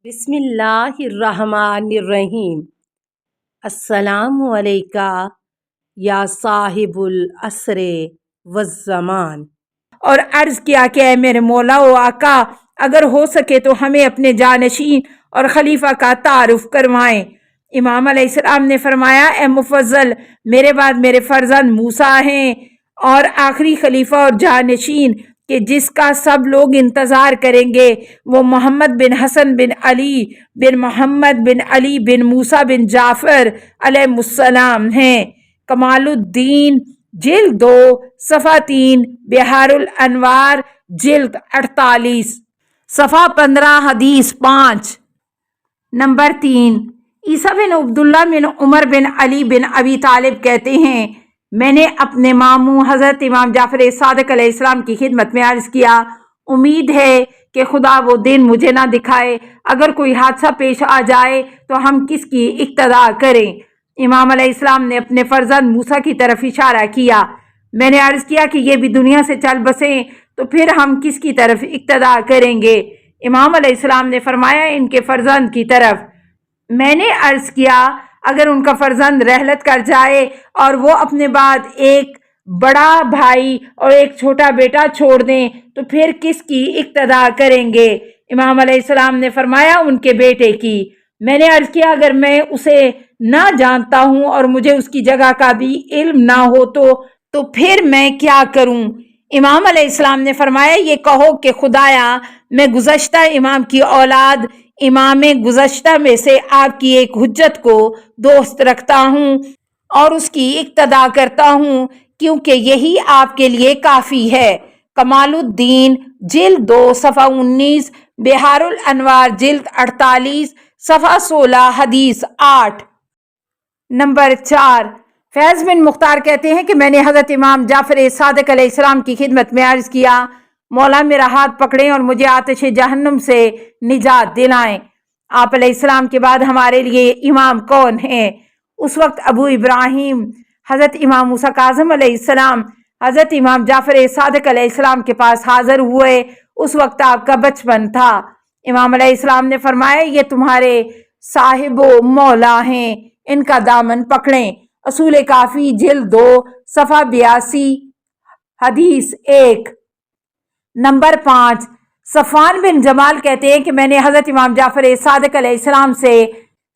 بسم اللہ الرحمن الرحیم۔ السلام علیکہ یا صاحب العصر والزمان۔ اور عرض کیا کہ اے میرے مولا و آقا، اگر ہو سکے تو ہمیں اپنے جانشین اور خلیفہ کا تعارف کروائیں۔ امام علیہ السلام نے فرمایا، اے مفضل، میرے بعد میرے فرزند موسیٰ ہیں اور آخری خلیفہ اور جانشین کہ جس کا سب لوگ انتظار کریں گے وہ محمد بن حسن بن علی بن محمد بن علی بن موسیٰ بن جعفر علیہ السلام ہیں۔ کمال الدین جلد 2 صفحہ 3، بحار الانوار جلد 48 صفحہ 15، حدیث 5۔ نمبر 3، عیسیٰ بن عبداللہ بن عمر بن علی بن ابی طالب کہتے ہیں، میں نے اپنے ماموں حضرت امام جعفر صادق علیہ السلام کی خدمت میں عرض کیا، امید ہے کہ خدا وہ دن مجھے نہ دکھائے، اگر کوئی حادثہ پیش آ جائے تو ہم کس کی اقتدا کریں؟ امام علیہ السلام نے اپنے فرزند موسیٰ کی طرف اشارہ کیا۔ میں نے عرض کیا کہ یہ بھی دنیا سے چل بسیں تو پھر ہم کس کی طرف اقتدا کریں گے؟ امام علیہ السلام نے فرمایا، ان کے فرزند کی طرف۔ میں نے عرض کیا، اگر ان کا فرزند رحلت کر جائے اور وہ اپنے بعد ایک بڑا بھائی اور ایک چھوٹا بیٹا چھوڑ دیں تو پھر کس کی اقتدا کریں گے؟ امام علیہ السلام نے فرمایا، ان کے بیٹے کی۔ میں نے عرض کیا، اگر میں اسے نہ جانتا ہوں اور مجھے اس کی جگہ کا بھی علم نہ ہو تو پھر میں کیا کروں؟ امام علیہ السلام نے فرمایا، یہ کہو کہ خدایا، میں گزشتہ امام کی اولاد امام گزشتہ میں سے آپ کی ایک حجت کو دوست رکھتا ہوں اور اس کی اقتدا کرتا ہوں، کیونکہ یہی آپ کے لیے کافی ہے۔ کمال الدین جلد 2 صفحہ 19، بحار الانوار جلد 48 صفحہ 16، حدیث 8۔ نمبر 4، فیض بن مختار کہتے ہیں کہ میں نے حضرت امام جعفر صادق علیہ السلام کی خدمت میں عرض کیا، مولا میرا ہاتھ پکڑیں اور مجھے آتش جہنم سے نجات دلائیں۔ آپ علیہ السلام کے بعد ہمارے لیے امام کون ہیں؟ اس وقت ابو ابراہیم حضرت امام موسیٰ کاظم علیہ السلام حضرت امام جعفر صادق علیہ السلام کے پاس حاضر ہوئے۔ اس وقت آپ کا بچپن تھا۔ امام علیہ السلام نے فرمایا، یہ تمہارے صاحب و مولا ہیں، ان کا دامن پکڑیں۔ اصول کافی جلد 2 صفحہ 82، حدیث 1۔ نمبر 5، صفوان بن جمال کہتے ہیں کہ میں نے حضرت امام جعفر صادق علیہ السلام سے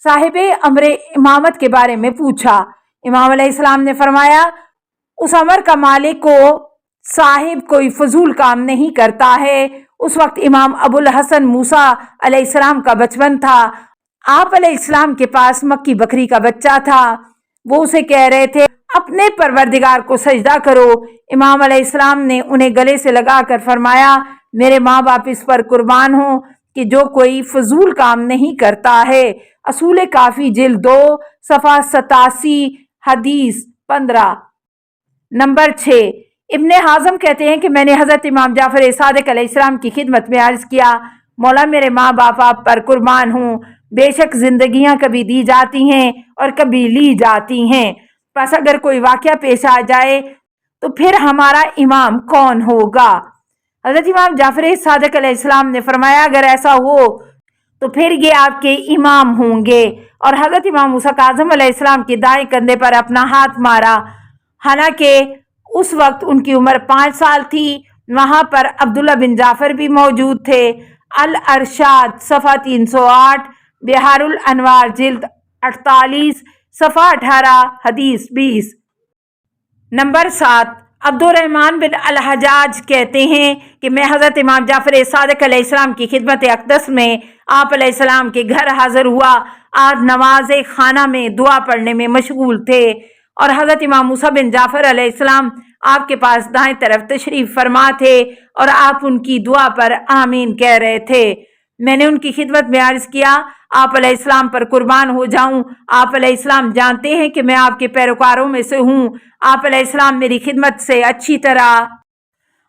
صاحب امر امامت کے بارے میں پوچھا۔ امام علیہ السلام نے فرمایا، اس امر کا مالک کو صاحب کوئی فضول کام نہیں کرتا ہے۔ اس وقت امام ابو الحسن موسیٰ علیہ السلام کا بچپن تھا۔ آپ علیہ السلام کے پاس مکی بکری کا بچہ تھا۔ وہ اسے کہہ رہے تھے، اپنے پروردگار کو سجدہ کرو۔ امام علیہ السلام نے انہیں گلے سے لگا کر فرمایا، میرے ماں باپ اس پر قربان ہوں کہ جو کوئی فضول کام نہیں کرتا ہے۔ اصول کافی جلد 2 صفحہ 87، حدیث 15۔ نمبر 6، ابن حازم کہتے ہیں کہ میں نے حضرت امام جعفر صادق علیہ السلام کی خدمت میں عرض کیا، مولا میرے ماں باپ آپ پر قربان ہوں، بے شک زندگیاں کبھی دی جاتی ہیں اور کبھی لی جاتی ہیں، پس اگر کوئی واقعہ پیش آ جائے تو پھر ہمارا امام کون ہوگا؟ حضرت امام جعفر صادق علیہ السلام نے فرمایا، اگر ایسا ہو تو پھر یہ آپ کے امام ہوں گے، اور حضرت امام موسیٰ کاظم علیہ السلام کے دائیں کندھے پر اپنا ہاتھ مارا، حالانکہ اس وقت ان کی عمر 5 سال تھی۔ وہاں پر عبداللہ بن جعفر بھی موجود تھے۔ الارشاد صفحہ 308، بحار الانوار جلد 48 صفحہ 18، حدیث 20۔ نمبر 7، عبد الرحمن بن الحجاج کہتے ہیں کہ میں حضرت امام جعفر صادق علیہ السلام کی خدمت اقدس میں آپ علیہ السلام کے گھر حاضر ہوا۔ آپ نماز خانہ میں دعا پڑھنے میں مشغول تھے اور حضرت امام موسیٰ بن جعفر علیہ السلام آپ کے پاس دائیں طرف تشریف فرما تھے اور آپ ان کی دعا پر آمین کہہ رہے تھے۔ میں نے ان کی خدمت میں عرض کیا، آپ علیہ السلام پر قربان ہو جاؤں، آپ علیہ السلام جانتے ہیں کہ میں آپ کے پیروکاروں میں سے ہوں۔ آپ علیہ السلام میری خدمت سے اچھی طرح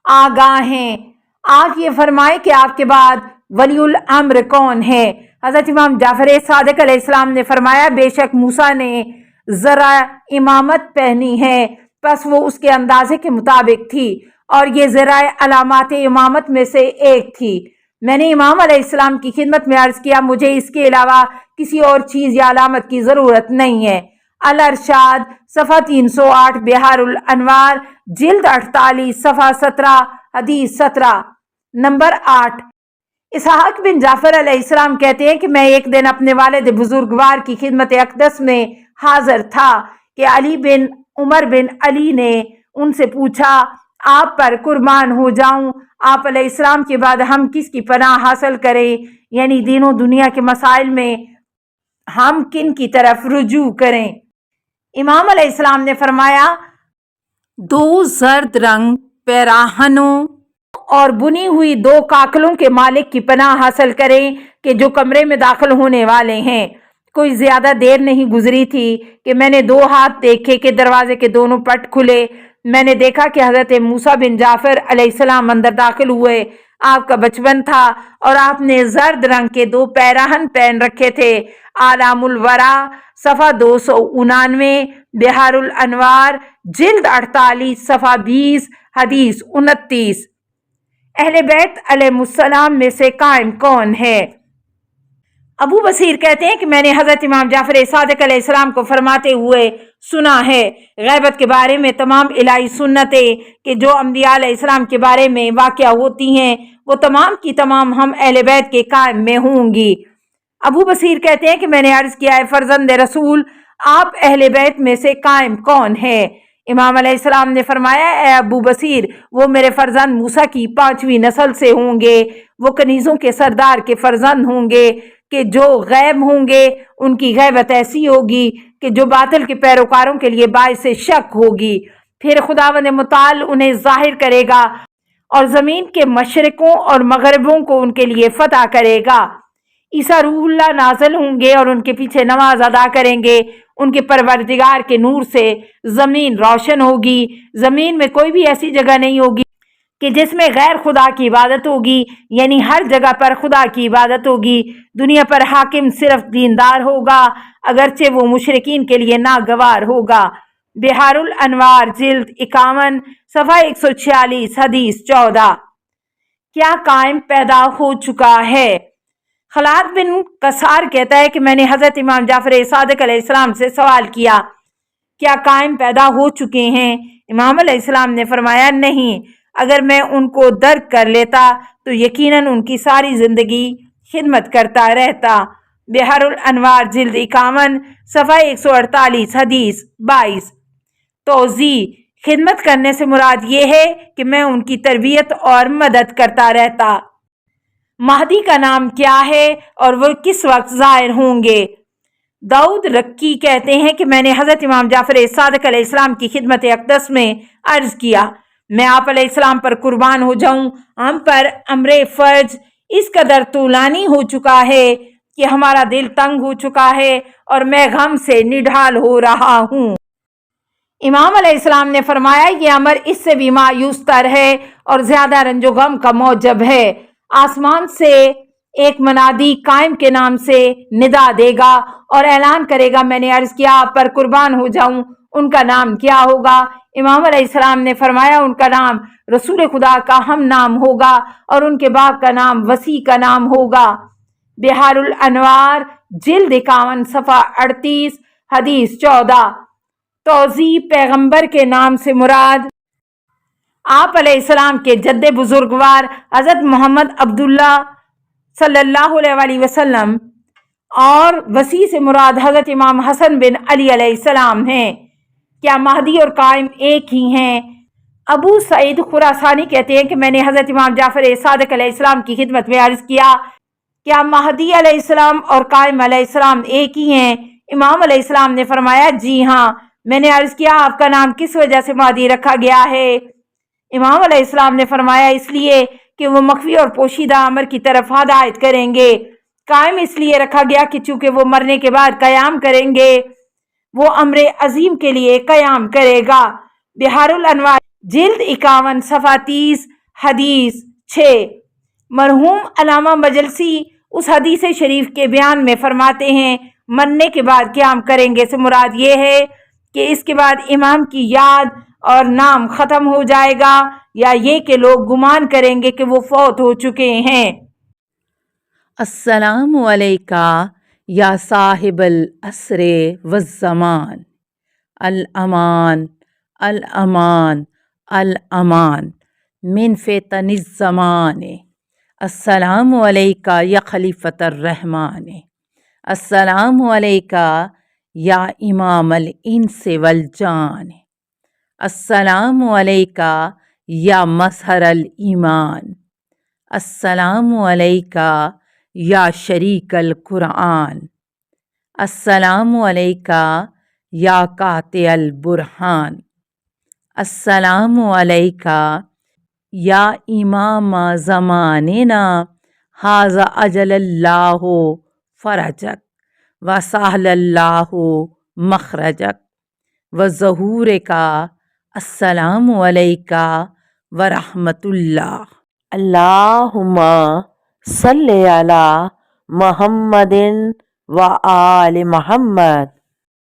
آگاہ ہیں۔ آپ یہ فرمائیں کہ آپ کے بعد ولی الامر کون ہے؟ حضرت امام جعفر صادق علیہ السلام نے فرمایا، بے شک موسیٰ نے ذرا امامت پہنی ہے، پس وہ اس کے اندازے کے مطابق تھی اور یہ ذرائع علامات امامت میں سے ایک تھی۔ میں نے امام علیہ السلام کی خدمت میں عرض کیا مجھے اس کے علاوہ کسی اور چیز یا علامت کی ضرورت نہیں ہے۔ الارشاد صفحہ 308 بہار الانوار جلد 48 صفحہ 17 حدیث 17 نمبر 8۔ اسحاق بن جعفر علیہ السلام کہتے ہیں کہ میں ایک دن اپنے والد بزرگوار کی خدمت اقدس میں حاضر تھا کہ علی بن عمر بن علی نے ان سے پوچھا آپ پر قربان ہو جاؤں، آپ علیہ السلام کے بعد ہم کس کی پناہ حاصل کریں، یعنی دین و دنیا کے مسائل میں ہم کن کی طرف رجوع کریں؟ امام علیہ السلام نے فرمایا 2 زرد رنگ پیراہنوں اور بنی ہوئی 2 کاکلوں کے مالک کی پناہ حاصل کریں کہ جو کمرے میں داخل ہونے والے ہیں۔ کوئی زیادہ دیر نہیں گزری تھی کہ میں نے 2 ہاتھ دیکھے کہ دروازے کے دونوں پٹ کھلے۔ میں نے دیکھا کہ حضرت موسیٰ بن جعفر علیہ السلام اندر داخل ہوئے۔ آپ کا بچپن تھا اور آپ نے زرد رنگ کے 2 پیراہن پہن رکھے تھے۔ اعلام الورا صفحہ 299 بہار الانوار جلد 48 صفحہ 20 حدیث 29۔ اہل بیت علیہ السلام میں سے قائم کون ہے؟ ابو بصیر کہتے ہیں کہ میں نے حضرت امام جعفر صادق علیہ السلام کو فرماتے ہوئے سنا ہے غیبت کے بارے میں تمام الہی سنتیں کہ جو انبیاء علیہ السلام کے بارے میں واقع ہوتی ہیں وہ تمام کی تمام ہم اہل بیت کے قائم میں ہوں گی۔ ابو بصیر کہتے ہیں کہ میں نے عرض کیا ہے فرزند رسول آپ اہل بیت میں سے قائم کون ہے؟ امام علیہ السلام نے فرمایا اے ابو بصیر وہ میرے فرزند موسیٰ کی 5ویں نسل سے ہوں گے، وہ کنیزوں کے سردار کے فرزند ہوں گے کہ جو غیب ہوں گے ان کی غیبت ایسی ہوگی کہ جو باطل کے پیروکاروں کے لیے باعث شک ہوگی، پھر خداوند متعال انہیں ظاہر کرے گا اور زمین کے مشرقوں اور مغربوں کو ان کے لیے فتح کرے گا۔ عیسیٰ روح اللہ نازل ہوں گے اور ان کے پیچھے نماز ادا کریں گے، ان کے پروردگار کے نور سے زمین روشن ہوگی، زمین میں کوئی بھی ایسی جگہ نہیں ہوگی کہ جس میں غیر خدا کی عبادت ہوگی، یعنی ہر جگہ پر خدا کی عبادت ہوگی۔ دنیا پر حاکم صرف دیندار ہوگا اگرچہ وہ مشرکین کے لیے ناگوار ہوگا۔ بہار الانوار جلد 51 صفحہ 146 حدیث 14۔ کیا قائم پیدا ہو چکا ہے؟ خلاد بن کسار کہتا ہے کہ میں نے حضرت امام جعفر صادق علیہ السلام سے سوال کیا کیا قائم پیدا ہو چکے ہیں؟ امام علیہ السلام نے فرمایا نہیں، اگر میں ان کو درک کر لیتا تو یقیناً ان کی ساری زندگی خدمت کرتا رہتا۔ بہار الانوار جلد 51 صفحہ 148 حدیث 22۔ توضیح خدمت کرنے سے مراد یہ ہے کہ میں ان کی تربیت اور مدد کرتا رہتا۔ مہدی کا نام کیا ہے اور وہ کس وقت ظاہر ہوں گے؟ داؤد رکی کہتے ہیں کہ میں نے حضرت امام جعفر صادق علیہ السلام کی خدمت اقدس میں عرض کیا میں آپ علیہ السلام پر قربان ہو جاؤں، ہم پر امر فرض اس قدر طولانی ہو چکا ہے کہ ہمارا دل تنگ ہو چکا ہے اور میں غم سے نڈھال ہو رہا ہوں۔ امام علیہ السلام نے فرمایا یہ امر اس سے بھی مایوس تر ہے اور زیادہ رنج و غم کا موجب ہے۔ آسمان سے ایک منادی قائم کے نام سے ندا دے گا اور اعلان کرے گا میں نے عرض کیا آپ پر قربان ہو جاؤں، ان کا نام کیا ہوگا؟ امام علیہ السلام نے فرمایا ان کا نام رسول خدا کا ہم نام ہوگا اور ان کے باپ کا نام وسیع کا نام ہوگا۔ بہار الانوار جلد 51 صفحہ 38 حدیث 14۔ توضیح پیغمبر کے نام سے مراد آپ علیہ السلام کے جد بزرگوار حضرت محمد عبداللہ صلی اللہ علیہ وسلم اور وسیع سے مراد حضرت امام حسن بن علی علیہ السلام ہیں۔ کیا مہدی اور قائم ایک ہی ہیں؟ ابو سعید خراسانی کہتے ہیں کہ میں نے حضرت امام جعفر صادق علیہ السلام کی خدمت میں عرض کیا کیا مہدی علیہ السلام اور قائم علیہ السلام ایک ہی ہیں؟ امام علیہ السلام نے فرمایا جی ہاں۔ میں نے عرض کیا آپ کا نام کس وجہ سے مہدی رکھا گیا ہے؟ امام علیہ السلام نے فرمایا اس لیے کہ وہ مخفی اور پوشیدہ امر کی طرف ہدایت کریں گے۔ قائم اس لیے رکھا گیا کہ چونکہ وہ مرنے کے بعد قیام کریں گے، وہ امر عظیم کے لیے قیام کرے گا۔ بہار الانوار جلد 51 صفحہ 30 حدیث 6۔ مرحوم علامہ مجلسی اس حدیث شریف کے بیان میں فرماتے ہیں مرنے کے بعد قیام کریں گے سے مراد یہ ہے کہ اس کے بعد امام کی یاد اور نام ختم ہو جائے گا، یا یہ کہ لوگ گمان کریں گے کہ وہ فوت ہو چکے ہیں۔ السلام علیکہ یا صاحب العصر والزمان، الامان الامان الامان من فتن الزمان، السلام علیکہ یا خلیفۃ الرحمن، السلام علیکہ یا امام الانس والجان، السلام علیکہ یا مظہر الایمان، السلام علیکہ یا شریک القرآن، السلام علیکہ یا قاطع البرہان، السلام علیکہ یا امام زماننا ھذا اجل اللہ فرجک وسہل اللہ مخرجک وظہورک، السلام علیکہ ورحمۃ اللہ۔ اللہم صلی علی محمد و آل محمد۔